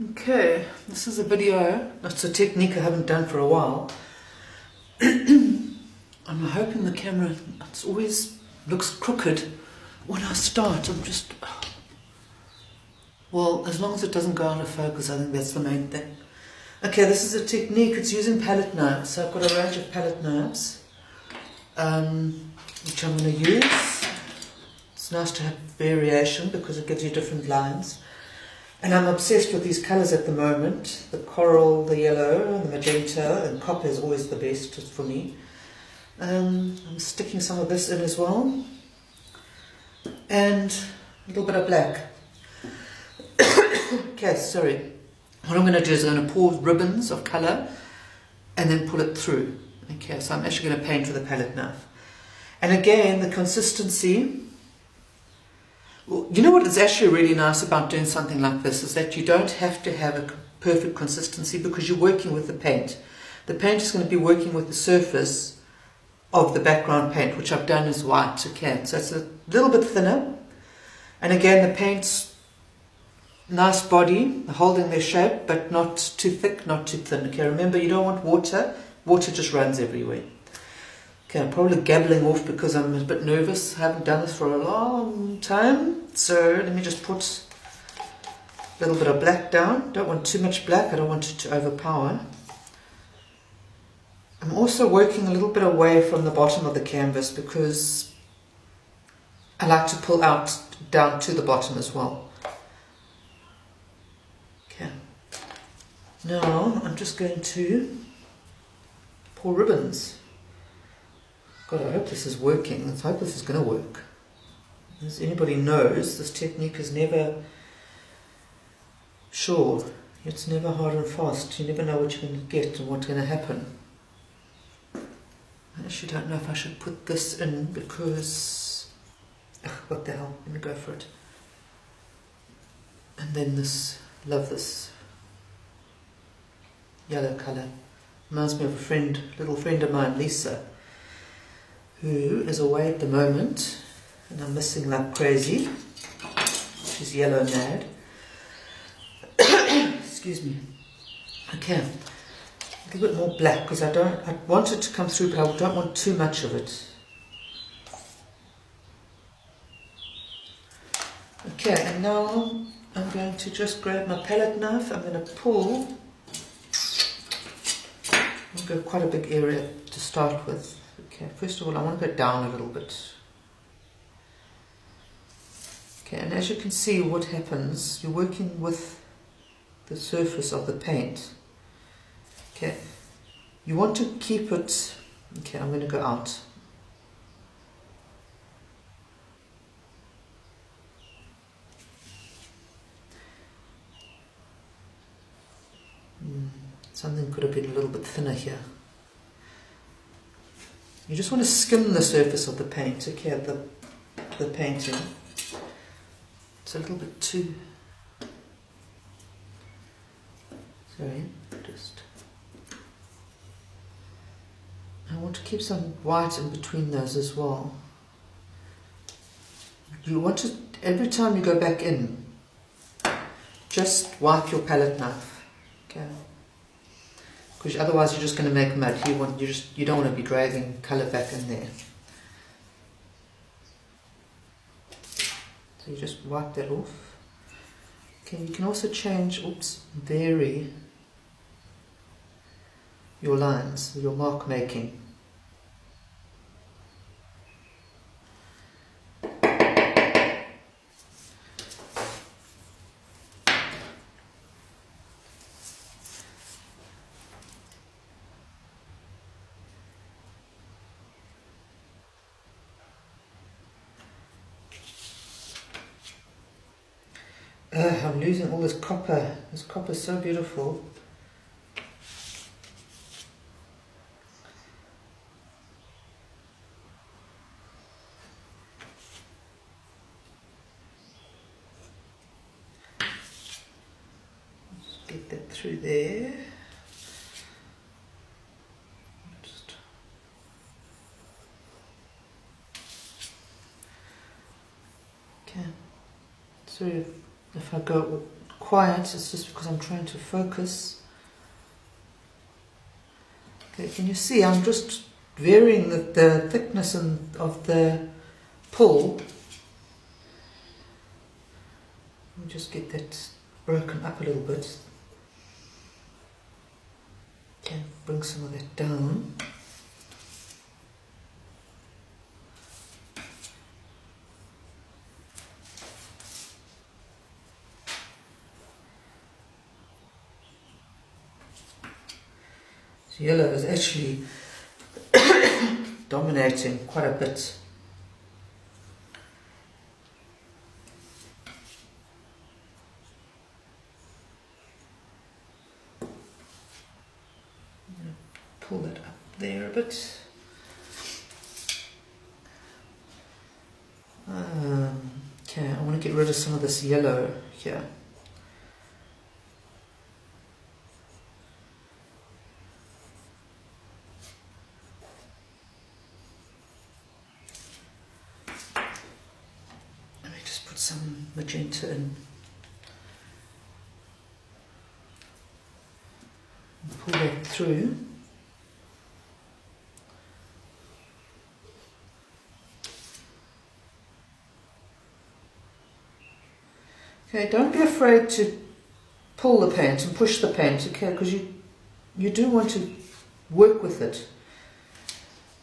Okay, this is a video. It's a technique I haven't done for a while. I'm hoping the camera, it always looks crooked when I start. Well, as long as it doesn't go out of focus, I think that's the main thing. Okay, this is a technique. It's using palette knives. So I've got a range of palette knives, which I'm going to use. It's nice to have variation because it gives you different lines. And I'm obsessed with these colours at the moment. The coral, the yellow, the magenta, and copper is always the best for me. I'm sticking some of this in as well. And a little bit of black. Okay, sorry. What I'm going to do is I'm going to pour ribbons of colour and then pull it through. Okay, so I'm actually going to paint with a palette knife. And again, the consistency. Well, you know what is actually really nice about doing something like this is that you don't have to have a perfect consistency because you're working with the paint. The paint is going to be working with the surface of the background paint, which I've done as white. Okay, so it's a little bit thinner. And again, the paint's nice body, holding their shape, but not too thick, not too thin. Okay, remember you don't want water. Water just runs everywhere. Okay, I'm probably gabbling off because I'm a bit nervous. I haven't done this for a long time. So let me just put a little bit of black down. Don't want too much black. I don't want it to overpower. I'm also working a little bit away from the bottom of the canvas because I like to pull out down to the bottom as well. Okay. Now I'm just going to pour ribbons. God, I hope this is working. Let's hope this is going to work. As anybody knows, this technique is never sure. It's never hard and fast. You never know what you're going to get and what's going to happen. I actually don't know if I should put this in because... Ugh, what the hell? Let me go for it. And then this, love this yellow colour. Reminds me of a little friend of mine, Lisa, who is away at the moment, and I'm missing like crazy. She's yellow mad. Excuse me. Okay, a little bit more black because I want it to come through, but I don't want too much of it. Okay, and now I'm going to just grab my palette knife. I'm going to pull. I'll go quite a big area to start with. Okay, first of all, I want to go down a little bit. Okay, and as you can see what happens, you're working with the surface of the paint. Okay, you want to keep it... Okay, I'm going to go out. Something could have been a little bit thinner here. You just want to skim the surface of the paint, okay, the painting. It's a little bit too... Sorry, just... I want to keep some white in between those as well. You want to, every time you go back in, just wipe your palette knife, okay? Because otherwise you're just going to make mud. You don't want to be dragging colour back in there. So you just wipe that off. Okay, you can also vary your lines, your mark making. I'm losing all this copper. This copper is so beautiful. Just get that through there. Okay. So if I go quiet, it's just because I'm trying to focus. Okay, can you see I'm just varying the thickness of the pull. Let me just get that broken up a little bit. Okay, bring some of that down. So yellow is actually dominating quite a bit. Pull that up there a bit. Okay, I want to get rid of some of this yellow here. Let me just put some magenta in. Pull that through. Okay, don't be afraid to pull the paint and push the paint, okay, because you do want to work with it,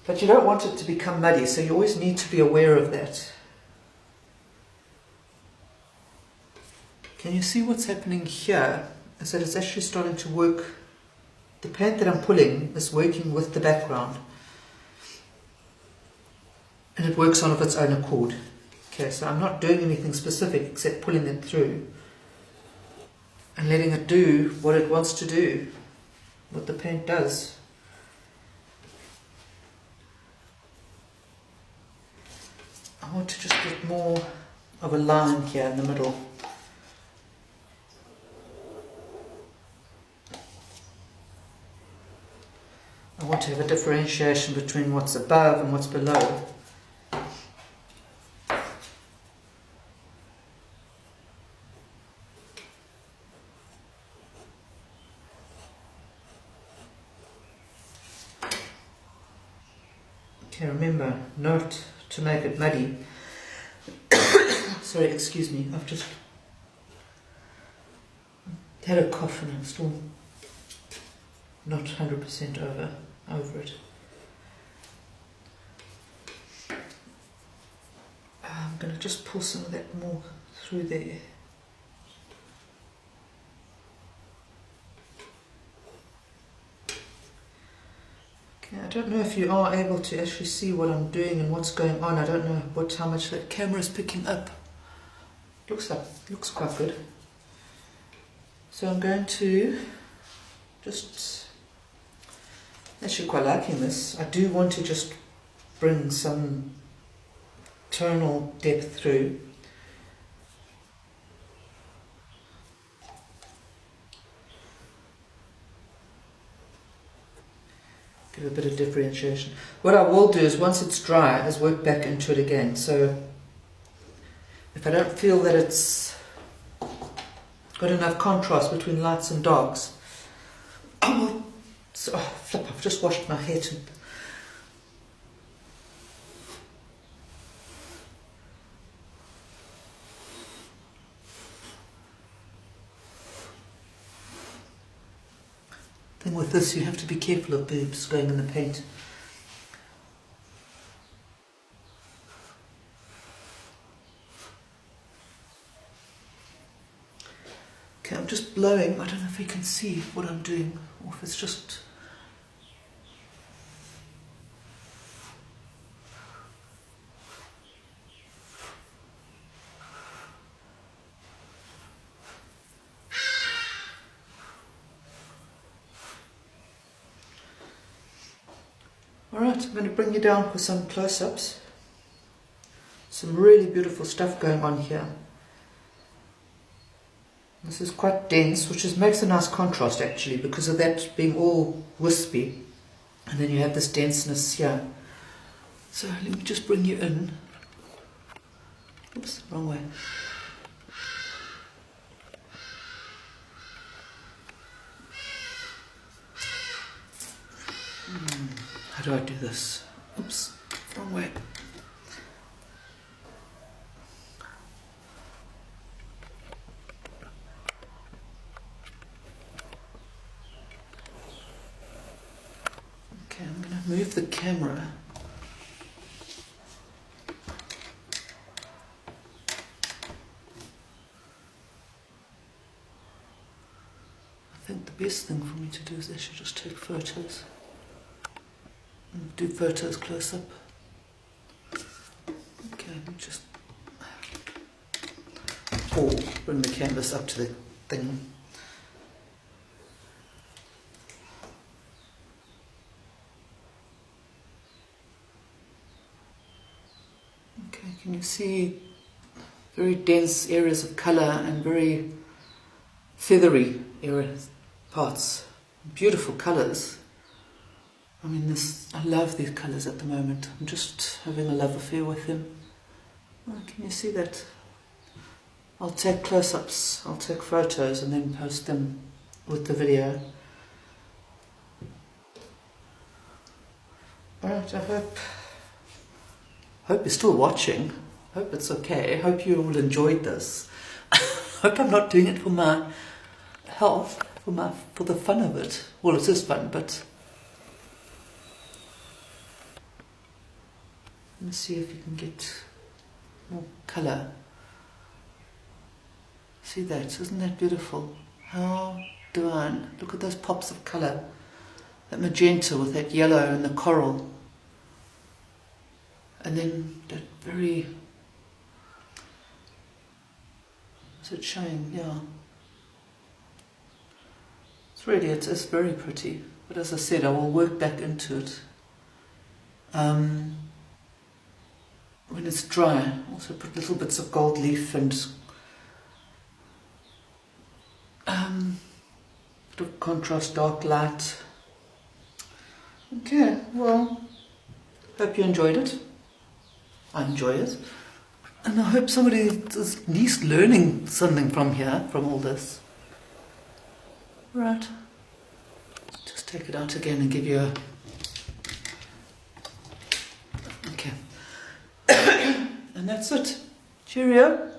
but you don't want it to become muddy, so you always need to be aware of that. Can you see what's happening here? Is that it's actually starting to work. The paint that I'm pulling is working with the background, and it works on of its own accord. Okay, so I'm not doing anything specific except pulling it through and letting it do what it wants to do, what the paint does. I want to just get more of a line here in the middle. I want to have a differentiation between what's above and what's below. Okay, remember, not to make it muddy. Sorry, excuse me, I've just had a cough and I'm still not 100% over it. I'm going to just pull some of that more through there. Okay, I don't know if you are able to actually see what I'm doing and what's going on. I don't know how much that camera is picking up. Looks quite good. So I'm going to just, actually quite liking this. I do want to just bring some tonal depth through. Give a bit of differentiation. What I will do is once it's dry is work back into it again. So if I don't feel that it's got enough contrast between lights and darks, flip, I've just washed my hair too. Thing with this, you have to be careful of boobs going in the paint. Okay, I'm just blowing. I don't know if you can see what I'm doing, or if it's just... Alright, I'm going to bring you down for some close-ups. Some really beautiful stuff going on here. This is quite dense, which makes a nice contrast actually, because of that being all wispy. And then you have this denseness here. So let me just bring you in. Oops, wrong way. do I do this? Oops, wrong way. Okay, I'm going to move the camera. I think the best thing for me to do is actually just take photos. And do photos close up. Okay, let me just bring the canvas up to the thing. Okay, can you see very dense areas of colour and very feathery areas, parts, beautiful colours. I mean, I love these colours at the moment. I'm just having a love affair with them. Oh, can you see that? I'll take close-ups, I'll take photos and then post them with the video. Alright, I hope you're still watching. Hope it's okay. Hope you all enjoyed this. Hope I'm not doing it for my health, for the fun of it. Well, it is fun, but let's see if you can get more colour. See that? Isn't that beautiful? How divine. Look at those pops of colour. That magenta with that yellow and the coral. And then that very... Is it showing? Yeah. It's very pretty. But as I said, I will work back into it. When it's dry, also put little bits of gold leaf and bit of contrast, dark light. Okay, well, hope you enjoyed it. I enjoy it. And I hope somebody is at least learning something from here, from all this. Right. Just take it out again and give you a... Okay. And that's it. Cheerio.